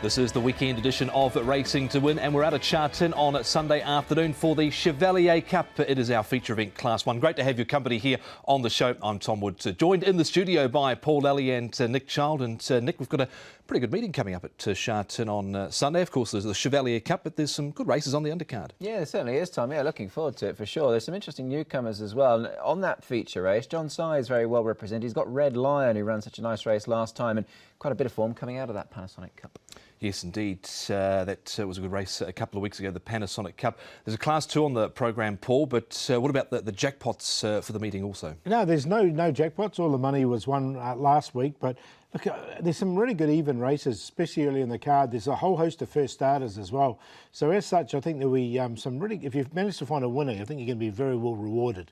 This is the weekend edition of Racing to Win, and we're out of Charlton on Sunday afternoon for the Chevalier Cup. It is our feature event, Class 1. Great to have your company here on the show. I'm Tom Wood, joined in the studio by Paul Lally and Nick Child. And Nick, we've got a pretty good meeting coming up at Charlton on Sunday. Of course, there's the Chevalier Cup, but there's some good races on the undercard. Yeah, there certainly is, Tom. Yeah, looking forward to it for sure. There's some interesting newcomers as well. And on that feature race, John Sy is very well represented. He's got Red Lion, who ran such a nice race last time, and quite a bit of form coming out of that Panasonic Cup. Yes, indeed. That was a good race a couple of weeks ago, the Panasonic Cup. There's a Class 2 on the programme, Paul, but what about the jackpots for the meeting also? No, there's no jackpots. All the money was won last week, but look, there's some really good even races, especially early in the card. There's a whole host of first starters as well. So as such, I think there'll be some really, if you've managed to find a winner, I think you're going to be very well rewarded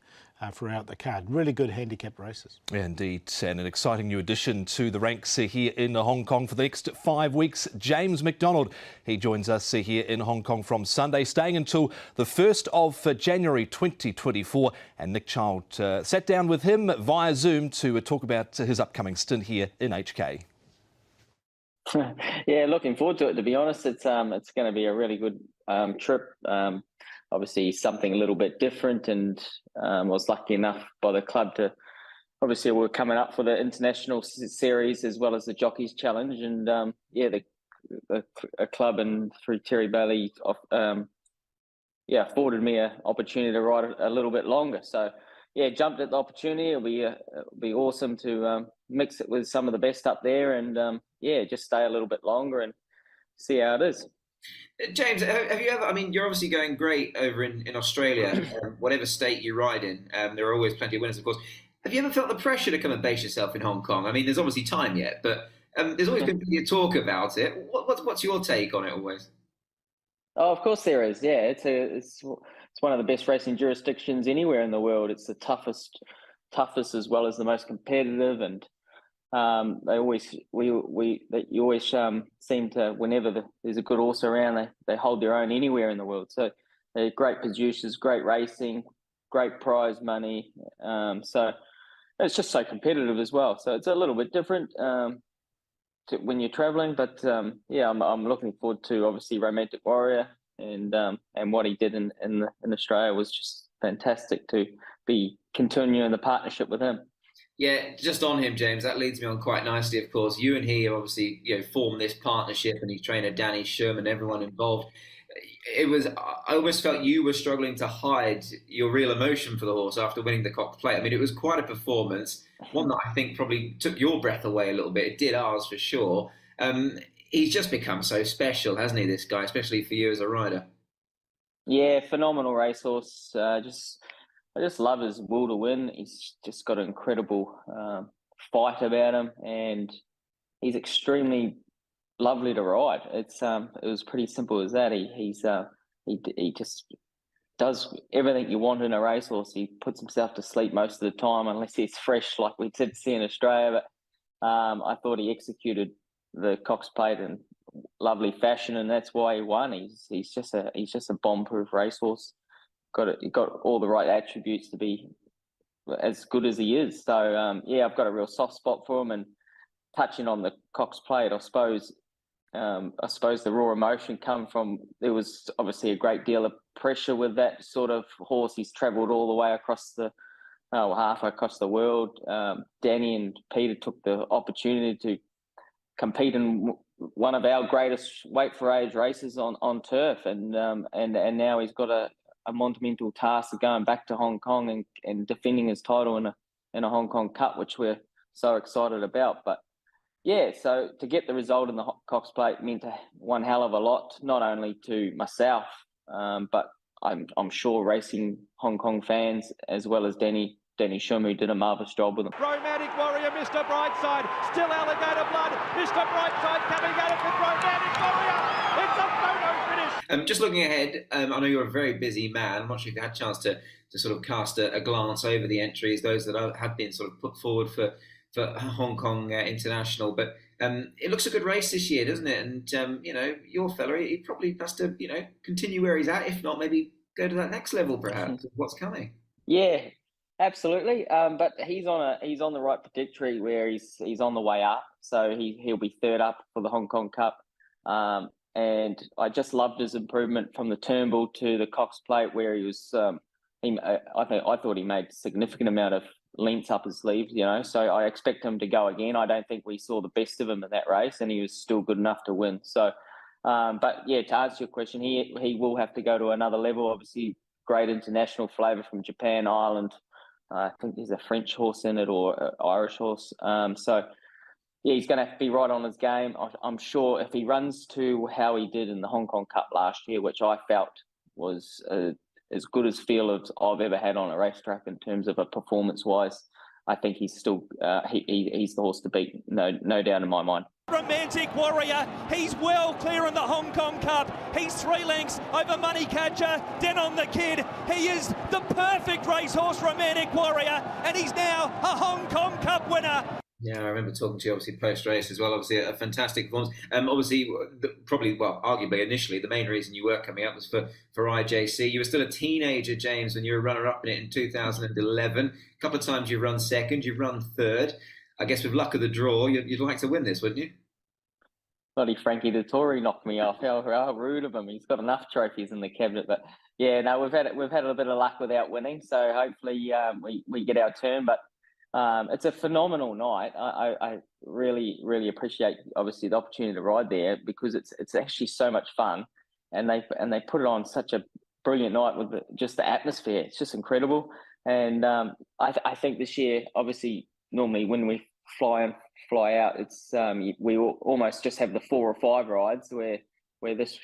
throughout the card. Really good handicap races. Yeah, indeed, and an exciting new addition to the ranks here in Hong Kong for the next 5 weeks, James McDonald. He joins us here in Hong Kong from Sunday, staying until the 1st of January 2024. And Nick Child sat down with him via Zoom to talk about his upcoming stint here in HK. Yeah, looking forward to it, to be honest. It's going to be a really good trip. Obviously something a little bit different, and I was lucky enough by the club to, obviously we're coming up for the international series as well as the Jockeys Challenge, and yeah, the club and through Terry Bailey afforded me an opportunity to ride a little bit longer. So yeah, jumped at the opportunity. It'll be awesome to mix it with some of the best up there, and yeah, just stay a little bit longer and see how it is. James, have you ever, I mean, you're obviously going great over in Australia, whatever state you ride in. There are always plenty of winners, of course. Have you ever felt the pressure to come and base yourself in Hong Kong? I mean, there's obviously time yet, but there's always been plenty of talk about it. What's your take on it always? Oh, of course there is. Yeah, it's one of the best racing jurisdictions anywhere in the world. It's the toughest as well as the most competitive, and you always seem to, whenever there's a good horse around, they hold their own anywhere in the world. So they're great producers, great racing, great prize money. So it's just so competitive as well. So it's a little bit different when you're traveling, but yeah, I'm looking forward to obviously Romantic Warrior, and what he did in Australia was just fantastic to be continuing the partnership with him. Yeah, just on him, James, that leads me on quite nicely, of course. You and he have obviously, formed this partnership, and his trainer, Danny Sherman, everyone involved. I almost felt you were struggling to hide your real emotion for the horse after winning the Cox Plate. I mean, it was quite a performance, one that I think probably took your breath away a little bit. It did ours for sure. He's just become so special, hasn't he, this guy, especially for you as a rider? Yeah, phenomenal racehorse. I just love his will to win. He's just got an incredible fight about him, and he's extremely lovely to ride. It was pretty simple as that. He just does everything you want in a racehorse. He puts himself to sleep most of the time, unless he's fresh, like we did see in Australia. But I thought he executed the Cox Plate in lovely fashion, and that's why he won. He's just a bomb-proof racehorse. Got all the right attributes to be as good as he is. So yeah, I've got a real soft spot for him. And touching on the Cox Plate, I suppose the raw emotion come from, there was obviously a great deal of pressure with that sort of horse. He's travelled all the way across halfway across the world. Danny and Peter took the opportunity to compete in one of our greatest weight for age races on turf, and now he's got a monumental task of going back to Hong Kong and defending his title in a Hong Kong Cup, which we're so excited about. But yeah, so to get the result in the Cox Plate meant one hell of a lot, not only to myself, but I'm sure racing Hong Kong fans, as well as Danny Shum, who did a marvellous job with him. Romantic Warrior, Mr. Brightside, still alligator blood. Mr. Brightside coming at it with Romantic Warrior. It's a photo finish. Just looking ahead, I know you're a very busy man. I'm not sure if you had a chance to sort of cast a glance over the entries, those that have been sort of put forward for Hong Kong International. But it looks a good race this year, doesn't it? And, your fella, he probably has to, continue where he's at. If not, maybe go to that next level, perhaps, of what's coming. Yeah, absolutely. But he's on the right trajectory where he's on the way up. So he'll be third up for the Hong Kong Cup. And I just loved his improvement from the Turnbull to the Cox Plate, where he was. I thought he made a significant amount of lengths up his sleeves, So I expect him to go again. I don't think we saw the best of him in that race, and he was still good enough to win. So, but yeah, to answer your question, he will have to go to another level. Obviously, great international flavour from Japan, Ireland. I think there's a French horse in it or an Irish horse. So. Yeah, he's going to have to be right on his game. I'm sure if he runs to how he did in the Hong Kong Cup last year, which I felt was as good as feel as I've ever had on a racetrack in terms of a performance-wise, I think he's still he's the horse to beat, no doubt in my mind. Romantic Warrior, he's well clear in the Hong Kong Cup. He's 3 lengths over Money Catcher, Denon the Kid. He is the perfect racehorse, Romantic Warrior, and he's now a Hong Kong Cup winner. Yeah, I remember talking to you obviously post-race as well. Obviously, a fantastic performance. Arguably, initially, the main reason you were coming up was for IJC. You were still a teenager, James, when you were runner-up in it in 2011. A couple of times you've run second, you've run third. I guess with luck of the draw, you'd like to win this, wouldn't you? Bloody Frankie the Tory knocked me off. How rude of him. He's got enough trophies in the cabinet, but yeah, no, we've had a bit of luck without winning. So hopefully we get our turn, but. It's a phenomenal night. I really, really appreciate obviously the opportunity to ride there because it's actually so much fun, and they put it on such a brilliant night with just the atmosphere. It's just incredible, and I think this year, obviously, normally when we fly in, fly out, it's we will almost just have the 4 or 5 rides where this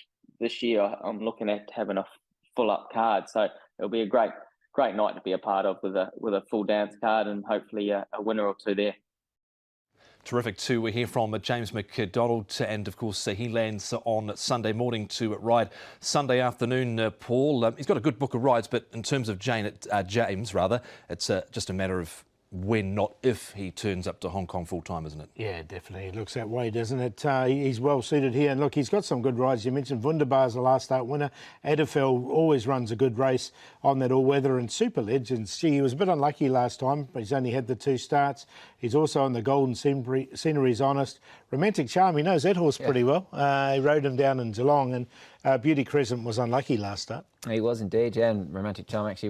year I'm looking at having a full up card, so it'll be a great night to be a part of with a full dance card and hopefully a winner or two there. Terrific to hear from James McDonald, and of course he lands on Sunday morning to ride Sunday afternoon. Paul, he's got a good book of rides, but in terms of James, it's just a matter of when, not if, he turns up to Hong Kong full time, isn't it? Yeah, definitely. It looks that way, doesn't it? He's well suited here. And look, he's got some good rides. You mentioned Wunderbar's the last start winner. Adderfeld always runs a good race on that all-weather, and Super Legends. Gee, he was a bit unlucky last time, but he's only had the 2 starts. He's also on the Golden Scenery's Honest. Romantic Charm, he knows that horse pretty well. He rode him down in Geelong, and Beauty Crescent was unlucky last start. He was indeed, yeah, and Romantic Charm actually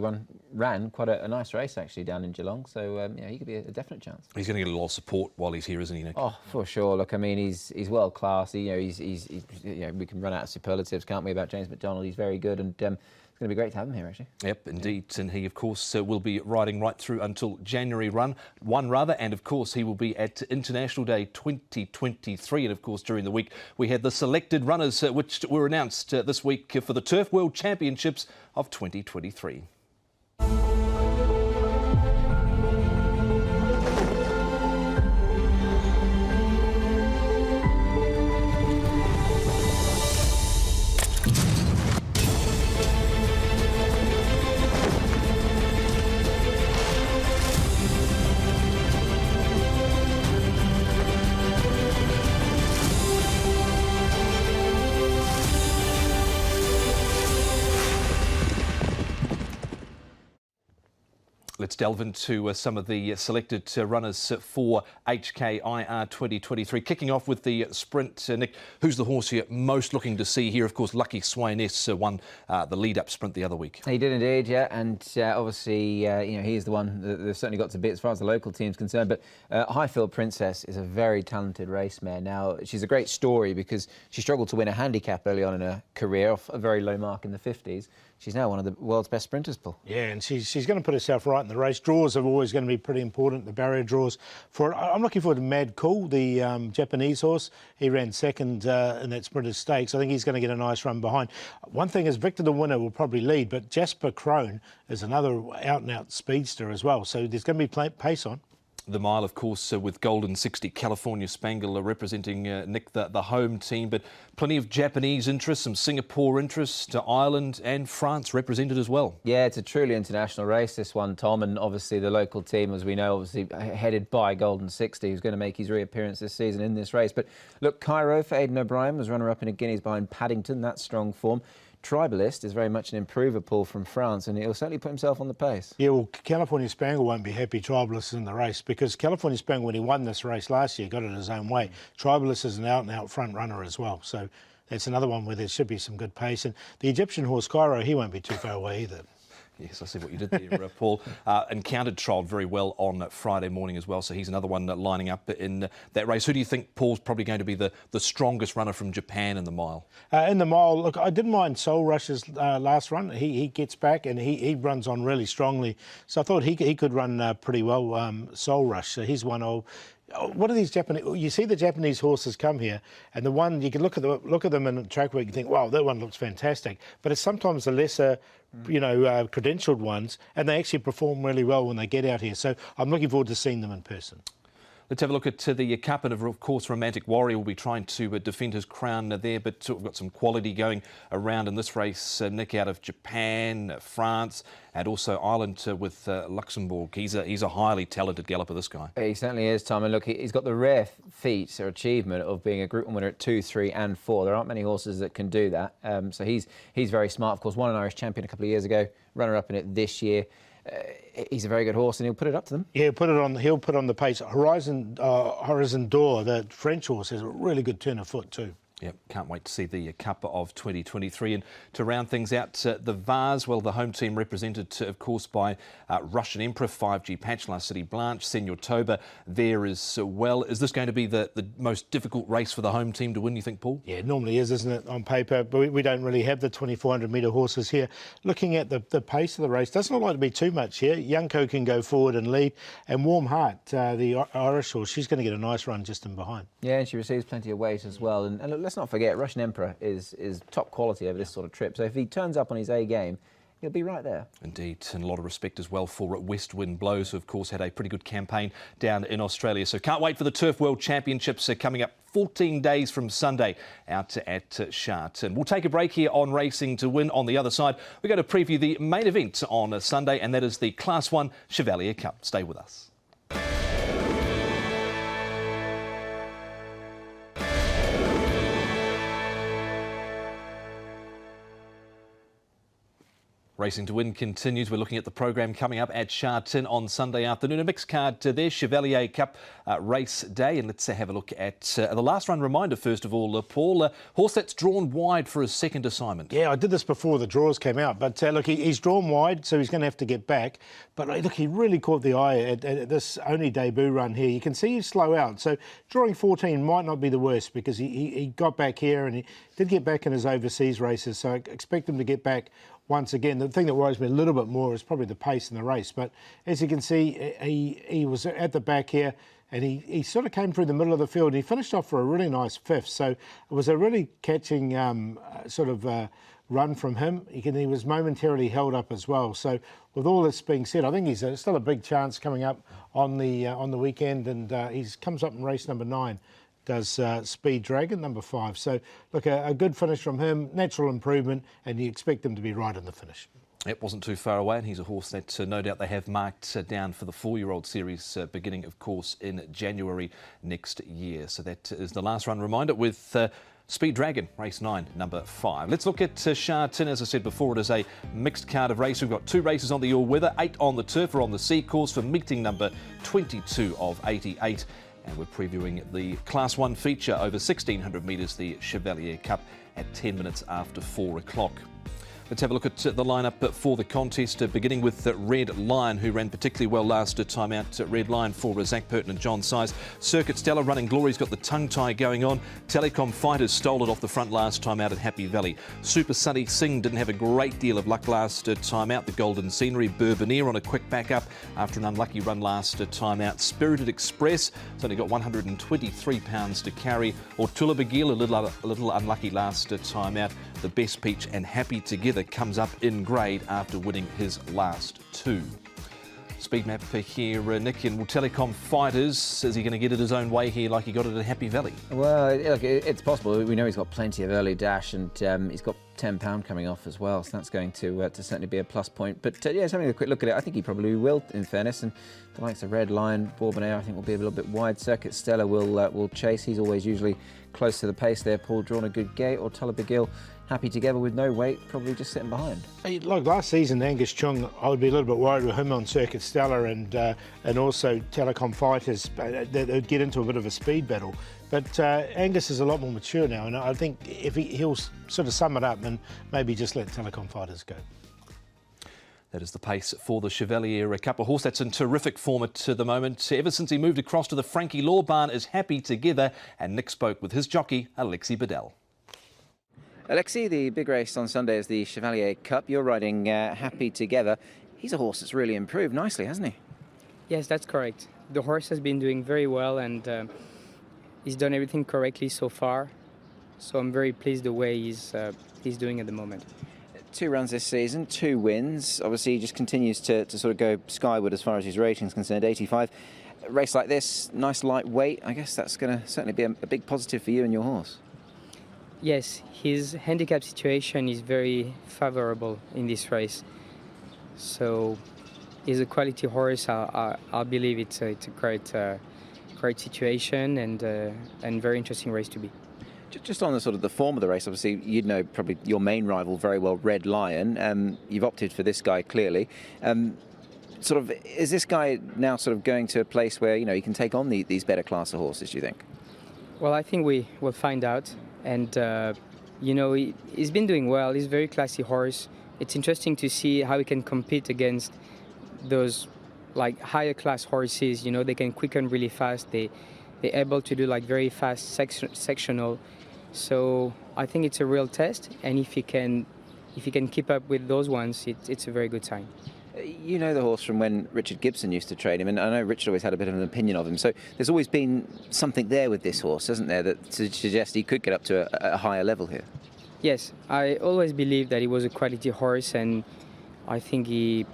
ran quite a nice race actually down in Geelong, so he could be a definite chance. He's going to get a lot of support while he's here, isn't he, Nick? Oh, for sure. Look, I mean, he's world class. He's we can run out of superlatives, can't we, about James McDonald? He's very good, and it's going to be great to have him here, actually. Yep, indeed. And he, of course, will be riding right through until January 1, and of course he will be at International Day 2023. And of course, during the week we had the selected runners which were announced this week for the Turf World Championships of 2023. Let's delve into some of the selected runners for HKIR 2023. Kicking off with the sprint, Nick, who's the horse here most looking to see here? Of course, Lucky Swiness won the lead-up sprint the other week. He did indeed, yeah, and obviously, he's the one that certainly got to beat as far as the local team's concerned. But Highfield Princess is a very talented race mare. Now, she's a great story because she struggled to win a handicap early on in her career, off a very low mark in the 50s. She's now one of the world's best sprinters, Paul. Yeah, and she's going to put herself right in the race. Draws are always going to be pretty important, the barrier draws. I'm looking forward to Mad Cool, the Japanese horse. He ran second in that Sprinters Stakes. I think he's going to get a nice run behind. One thing is Victor the winner will probably lead, but Jasper Crone is another out-and-out speedster as well. So there's going to be pace on. The mile, of course, with Golden 60, California Spangle representing Nick, the home team, but plenty of Japanese interest, some Singapore interest, Ireland and France represented as well. Yeah, it's a truly international race, this one, Tom, and obviously the local team, as we know, obviously headed by Golden 60, who's going to make his reappearance this season in this race. But look, Cairo for Aidan O'Brien was runner-up in a Guineas behind Paddington, that's strong form. Tribalist is very much an improver, Paul, from France, and he'll certainly put himself on the pace. Yeah, well, California Spangle won't be happy Tribalist in the race, because California Spangle, when he won this race last year, got it his own way. Tribalist is an out-and-out front runner as well, so that's another one where there should be some good pace. And the Egyptian horse Cairo, he won't be too far away either. Yes, I see what you did there, Paul. Encountered trialled very well on Friday morning as well, so he's another one lining up in that race. Who do you think, Paul's probably going to be the strongest runner from Japan in the mile? In the mile, look, I didn't mind Soul Rush's last run. He gets back and he runs on really strongly. So I thought he could run pretty well, Soul Rush. So he's one of... What are these Japanese? You see the Japanese horses come here, and the one you can look at them in the track week and think, wow, that one looks fantastic. But it's sometimes the lesser, credentialed ones, and they actually perform really well when they get out here. So I'm looking forward to seeing them in person. Let's have a look at the Cup, and of course Romantic Warrior will be trying to defend his crown there, but we've got some quality going around in this race. Nick out of Japan, France, and also Ireland with Luxembourg. He's a highly talented galloper, this guy. He certainly is, Tom, and look, he's got the rare feat or achievement of being a Group 1 winner at 2, 3 and 4. There aren't many horses that can do that, so he's very smart. Of course, won an Irish champion a couple of years ago, runner-up in it this year. He's a very good horse, and he'll put it up to them. Yeah, he'll put on the pace. Horizon D'Or, the French horse, has a really good turn of foot too. Yep, can't wait to see the Cup of 2023. And to round things out, the Vase, well, the home team represented, of course, by Russian Emperor, 5G Patch, La City Blanche, Senor Toba there as well. Is this going to be the most difficult race for the home team to win, you think, Paul? Yeah, it normally is, isn't it, on paper? But we don't really have the 2,400-metre horses here. Looking at the pace of the race, doesn't look like to be too much here. Youngco can go forward and lead. And Warm Heart, the Irish horse, she's going to get a nice run just in behind. Yeah, and she receives plenty of weight as well. And look, let's not forget, Russian Emperor is top quality over this sort of trip. So if he turns up on his A game, he'll be right there. Indeed, and a lot of respect as well for West Wind Blows, who of course had a pretty good campaign down in Australia. So can't wait for the Turf World Championships coming up 14 days from Sunday out at Charlton. We'll take a break here on Racing to Win. On the other side, we're going to preview the main event on Sunday, and that is the Class 1 Chevalier Cup. Stay with us. Racing to Win continues. We're looking at the program coming up at Charlton on Sunday afternoon. A mixed card there, Chevalier Cup race day. And let's have a look at the last run reminder, first of all, Paul. Horse that's drawn wide for his second assignment. Yeah, I did this before the draws came out. But look, he's drawn wide, so he's going to have to get back. But look, he really caught the eye at this only debut run here. You can see he's slow out. So drawing 14 might not be the worst, because he got back here and he did get back in his overseas races. So I expect him to get back once again. The thing that worries me a little bit more is probably the pace in the race. But as you can see, he was at the back here, and he sort of came through the middle of the field. And he finished off for a really nice fifth. So it was a really catching run from him. He was momentarily held up as well. So with all this being said, I think he's still a big chance coming up on the weekend. And he comes up in race number 9. Does Speed Dragon, number 5. So, look, a good finish from him, natural improvement, and you expect him to be right in the finish. It wasn't too far away, and he's a horse that no doubt they have marked down for the 4-year-old series beginning, of course, in January next year. So that is the last run reminder with Speed Dragon, race 9, number 5. Let's look at Charlton. As I said before, it is a mixed card of race. We've got 2 races on the all-weather, 8 on the turf or on the sea course for meeting number 22 of 88. And we're previewing the Class 1 feature over 1,600 metres, the Chevalier Cup, at 10 minutes after 4 o'clock. Let's have a look at the lineup for the contest, beginning with Red Lion, who ran particularly well last time out. Red Lion for Zach Purton and John Size. Circuit Stella, Running Glory's got the tongue tie going on. Telecom Fighters stole it off the front last time out at Happy Valley. Super Sunny Singh didn't have a great deal of luck last time out. The Golden Scenery, Bourbonnier on a quick back up after an unlucky run last time out. Spirited Express has only got 123 pounds to carry. Ortula Begil, a little unlucky last time out. The Best Peach and Happy Together comes up in grade after winning his last 2. Speed map here, Nick, and Telecom Fighters. Is he going to get it his own way here like he got it at Happy Valley? Well, look, it's possible. We know he's got plenty of early dash, and he's got £10 coming off as well, so that's going to certainly be a plus point. But yeah, just having a quick look at it, I think he probably will, in fairness. And the likes of Red Lion, Bourbonnier, I think will be a little bit wide. Circuit Stella will chase. He's always usually close to the pace there. Paul drawn a good gate. Or Begil, happy together with no weight, probably just sitting behind. Hey, look, last season, Angus Chung, I would be a little bit worried with him on Circuit Stella and also Telecom Fighters. They'd get into a bit of a speed battle. But Angus is a lot more mature now, and I think if he'll sort of sum it up and maybe just let Telecom Fighters go. That is the pace for the Chevalier Cup. A horse that's in terrific form at the moment. Ever since he moved across to the Frankie Law barn, is happy together. And Nick spoke with his jockey, Alexi Bedell. Alexi, the big race on Sunday is the Chevalier Cup. You're riding Happy Together. He's a horse that's really improved nicely, hasn't he? Yes, that's correct. The horse has been doing very well, and he's done everything correctly so far. So I'm very pleased the way he's doing at the moment. 2 runs this season, 2 wins. Obviously, he just continues to sort of go skyward as far as his rating is concerned, 85. A race like this, nice lightweight, I guess that's going to certainly be a big positive for you and your horse. Yes, his handicap situation is very favourable in this race. So he's a quality horse. I believe it's a great situation and very interesting race to be. Just on the sort of the form of the race, obviously you'd know probably your main rival very well, Red Lion. You've opted for this guy clearly. Sort of, is this guy now sort of going to a place where he can take on these better class of horses? Do you think? Well, I think we will find out. And he's been doing well. He's a very classy horse. It's interesting to see how he can compete against those like higher class horses. They can quicken really fast. They're able to do like very fast sectional. So I think it's a real test, and if he can keep up with those ones, it's a very good sign. You know the horse from when Richard Gibson used to train him, and I know Richard always had a bit of an opinion of him. So there's always been something there with this horse, hasn't there, that suggests he could get up to a higher level here? Yes, I always believed that he was a quality horse, and I think he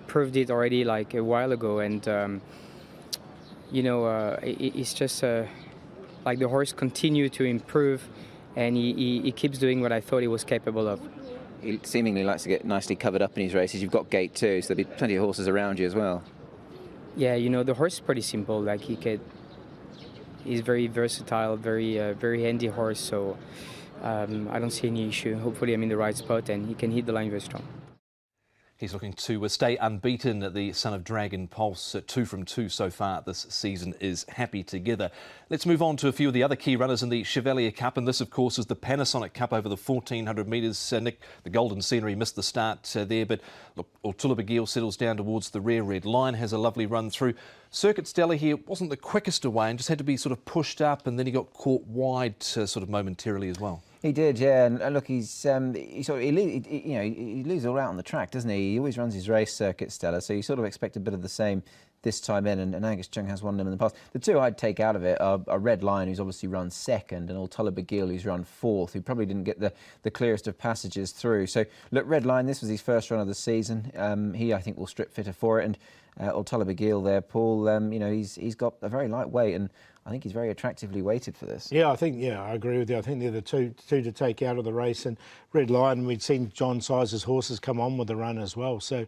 proved it already like a while ago. And it's just like the horse continued to improve, and he keeps doing what I thought he was capable of. He seemingly likes to get nicely covered up in his races. You've got gate too, so there'll be plenty of horses around you as well. Yeah, the horse is pretty simple. Like he's very versatile, very handy horse. So I don't see any issue. Hopefully, I'm in the right spot, and he can hit the line very strong. He's looking to stay unbeaten at the Son of Dragon Pulse. 2 from 2 so far this season is Happy Together. Let's move on to a few of the other key runners in the Chevalier Cup, and this, of course, is the Panasonic Cup over the 1,400 metres. Nick, the Golden Scenery missed the start there, but look, Ortula Bagil settles down towards the rear. Red Lion has a lovely run through. Circuit Stella here wasn't the quickest away and just had to be sort of pushed up, and then he got caught wide sort of momentarily as well. He did, yeah, and look, he loses all out on the track, doesn't he? He always runs his race, Circuit Stella, so you sort of expect a bit of the same this time in, and Angus Chung has won them in the past. The 2 I'd take out of it are Red Lion, who's obviously run second, and Ortula Bagil, who's run fourth, who probably didn't get the clearest of passages through. So, look, Red Lion, this was his first run of the season. He, I think, will strip fitter for it, and Ortula Bagil there, Paul, he's got a very light weight, and I think he's very attractively weighted for this. Yeah, I agree with you. I think they're the two to take out of the race. And Red Lion, we'd seen John Sizer's horses come on with the run as well. So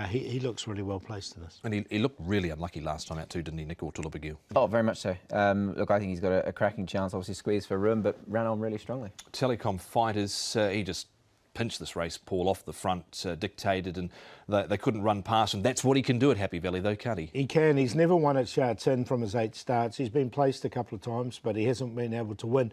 he looks really well placed in this. And he looked really unlucky last time out too, didn't he, Nick Ortula Bagil? Oh, very much so. Look, I think he's got a cracking chance. Obviously squeezed for room, but ran on really strongly. Telecom Fighters, he just pinched this race, Paul, off the front, dictated, and they couldn't run past him. That's what he can do at Happy Valley, though, can't he? He can. He's never won at Sha-Tin from his 8 starts. He's been placed a couple of times, but he hasn't been able to win.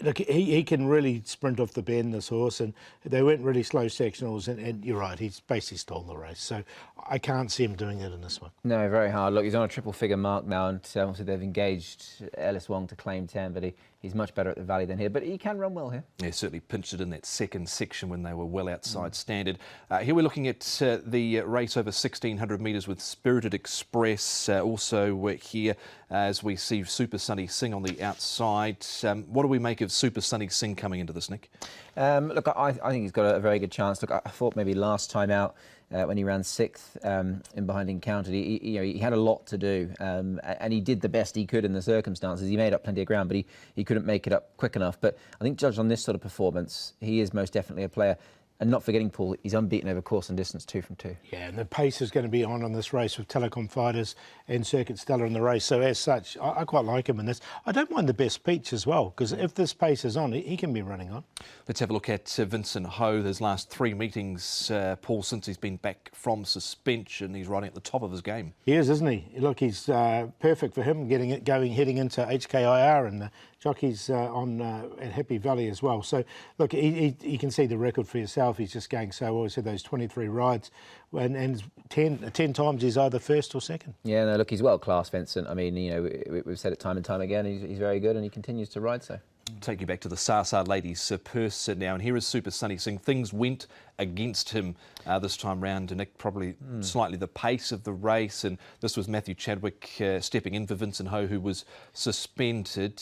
Look, he can really sprint off the bend, this horse, and they went really slow sectionals, and you're right, he's basically stole the race. So I can't see him doing it in this one. No, very hard. Look, he's on a triple figure mark now, and obviously they've engaged Ellis Wong to claim 10, but he's much better at the Valley than here, but he can run well here. Yeah, certainly pinched it in that second section when they were well outside standard. Here we're looking at the race over 1,600 metres with Spirited Express. Also here as we see Super Sunny Singh on the outside. What do we make of Super Sunny Singh coming into this, Nick? Look, I think he's got a very good chance. Look, I thought maybe last time out when he ran 6th in Behind Encountered, he had a lot to do, and he did the best he could in the circumstances. He made up plenty of ground, but he couldn't make it up quick enough. But I think, judged on this sort of performance, he is most definitely a player. And not forgetting, Paul, he's unbeaten over course and distance, 2 from 2. Yeah, and the pace is going to be on this race with Telecom Fighters and Circuit Stellar in the race. So as such, I quite like him in this. I don't mind the Best Peach as well, because if this pace is on, he can be running on. Let's have a look at Vincent Ho. His last 3 meetings, Paul, since he's been back from suspension, he's riding at the top of his game. He is, isn't he? Look, he's perfect for him, getting it going, heading into HKIR, and the jockeys at Happy Valley as well. So, look, you can see the record for yourself. He's just going so well. He's had those 23 rides, and 10 times he's either first or second. Yeah, no, look, he's world class, Vincent. I mean, you know, we've said it time and time again. He's very good, and he continues to ride so. Take you back to the Sasa Ladies purse now, and here is Super Sunny Singh. Things went against him this time round, and Nick, probably slightly the pace of the race, and this was Matthew Chadwick stepping in for Vincent Ho, who was suspended.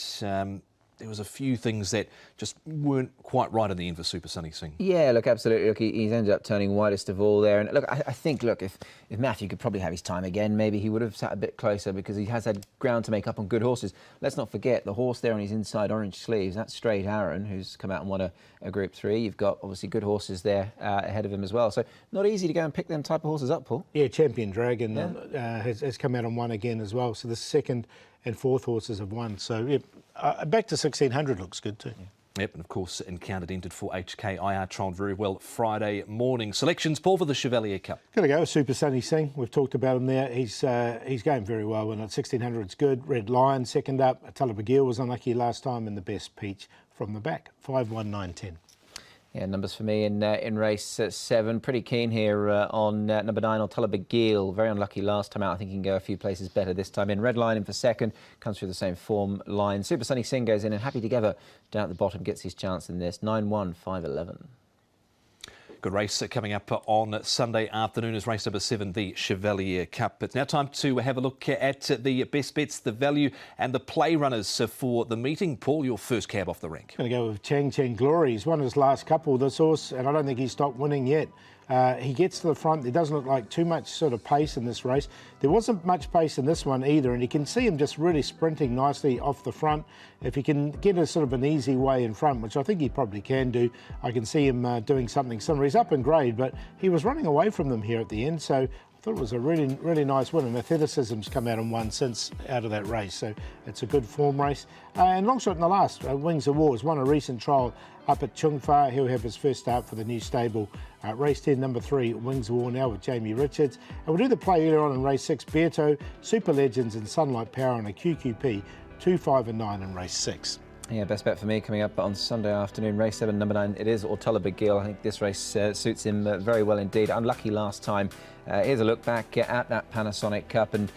There was a few things that just weren't quite right in the end for Super Sunny Singh. Yeah, look, absolutely. Look, he's ended up turning widest of all there. And look, I think, look, if Matthew could probably have his time again, maybe he would have sat a bit closer, because he has had ground to make up on good horses. Let's not forget the horse there on his inside orange sleeves. That's Straight Aaron, who's come out and won a Group 3. You've got obviously good horses there ahead of him as well. So not easy to go and pick them type of horses up, Paul. Yeah, Champion Dragon has come out and won again as well. So the second and fourth horses have won. So yeah, back to 1600 looks good too. Yeah. Yep, and of course, Encountered entered for HKIR, trialled very well Friday morning. Selections, Paul, for the Chevalier Cup. Going to go with Super Sunny Singh. We've talked about him there. He's going very well, and at 1600 it's good. Red Lion second up. Talabagil was unlucky last time, and the Best Peach from the back. 5, 1, 9, 10. Yeah, numbers for me in race 7. Pretty keen here on number 9, Talabagil. Very unlucky last time out. I think he can go a few places better this time in. Red Line in for second. Comes through the same form line. Super Sunny Singh goes in, and Happy Together down at the bottom gets his chance in this. 9, 1, 5, 11. Good race coming up on Sunday afternoon is race number 7, the Chevalier Cup. It's now time to have a look at the best bets, the value and the play runners for the meeting. Paul, your first cab off the rank. Going to go with Chang Glory. He's won his last couple, this horse, and I don't think he's stopped winning yet. He gets to the front. There doesn't look like too much sort of pace in this race. There wasn't much pace in this one either, and you can see him just really sprinting nicely off the front. If he can get a sort of an easy way in front, which I think he probably can do, I can see him doing something similar. He's up in grade, but he was running away from them here at the end, so I thought it was a really, really nice win, and Athleticism's come out and won since out of that race, so it's a good form race. And long shot in the last, Wings of War has won a recent trial up at Chung Fa. He'll have his first start for the new stable. Race 10, number 3, Wings of War now with Jamie Richards. And we'll do the play earlier on in race 6, Bearto, Super Legends and Sunlight Power and a QQP, 2, 5 and 9 in race 6. Yeah, best bet for me coming up on Sunday afternoon. Race 7, number 9, it is Talabagil. I think this race suits him very well indeed. Unlucky last time. Here's a look back at that Panasonic Cup, and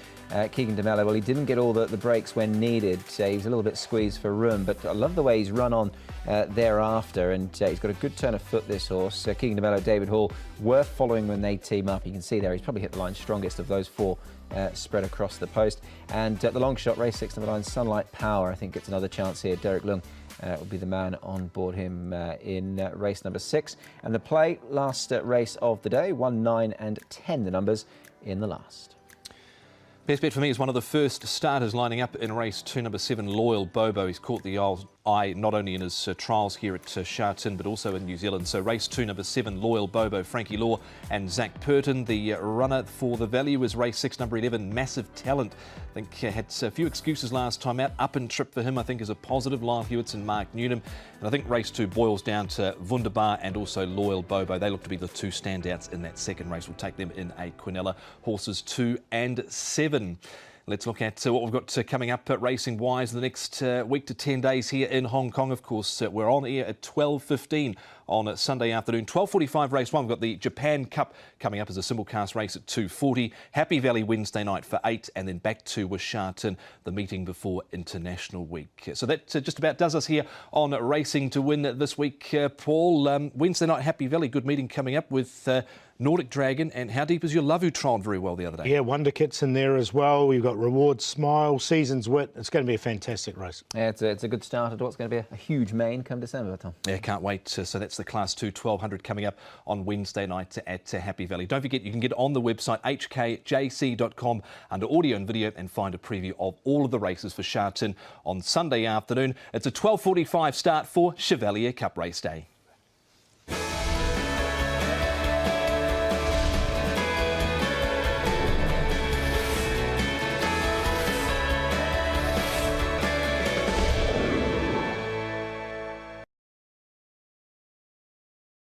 Keegan DeMello, well, he didn't get all the breaks when needed. He was a little bit squeezed for room, but I love the way he's run on thereafter, and he's got a good turn of foot, this horse. Keegan DeMello, David Hall, worth following when they team up. You can see there he's probably hit the line strongest of those 4 spread across the post. And the long shot, race 6, number 9, Sunlight Power, I think gets another chance here. Derek Lung will be the man on board him in race number 6. And the play, last race of the day, 1, 9 and 10, the numbers in the last. Best bet for me is one of the first starters lining up in race 2, number 7, Loyal Bobo. He's caught the eye not only in his trials here at Sha Tin, but also in New Zealand. So race 2, number 7, Loyal Bobo, Frankie Law and Zach Purton. The runner for the value is race 6, number 11, Massive Talent. I think had a few excuses last time out. Up and trip for him, I think, is a positive. Lyle Hewitts and Mark Newnham. And I think race 2 boils down to Wunderbar and also Loyal Bobo. They look to be the 2 standouts in that second race. We'll take them in a Quinella. Horses 2 and 7. Let's look at what we've got coming up racing-wise in the next week to 10 days here in Hong Kong. Of course, we're on air at 12:15 on Sunday afternoon. 12:45 race 1. We've got the Japan Cup coming up as a simulcast race at 2:40. Happy Valley Wednesday night for 8, and then back to Sha Tin, the meeting before International Week. So that just about does us here on Racing to Win this week. Paul, Wednesday night Happy Valley, good meeting coming up with Nordic Dragon, and How Deep Is Your Love, who trialled very well the other day. Yeah, Wonder Kit's in there as well. We've got Reward Smile, Seasons Wit. It's going to be a fantastic race. Yeah, it's a good start at what's going to be a huge main come December, Tom. Yeah, can't wait. So that's the Class 2 1200 coming up on Wednesday night at Happy Valley. Don't forget, you can get on the website hkjc.com under audio and video and find a preview of all of the races for Sha Tin on Sunday afternoon. It's a 12:45 start for Chevalier Cup race day.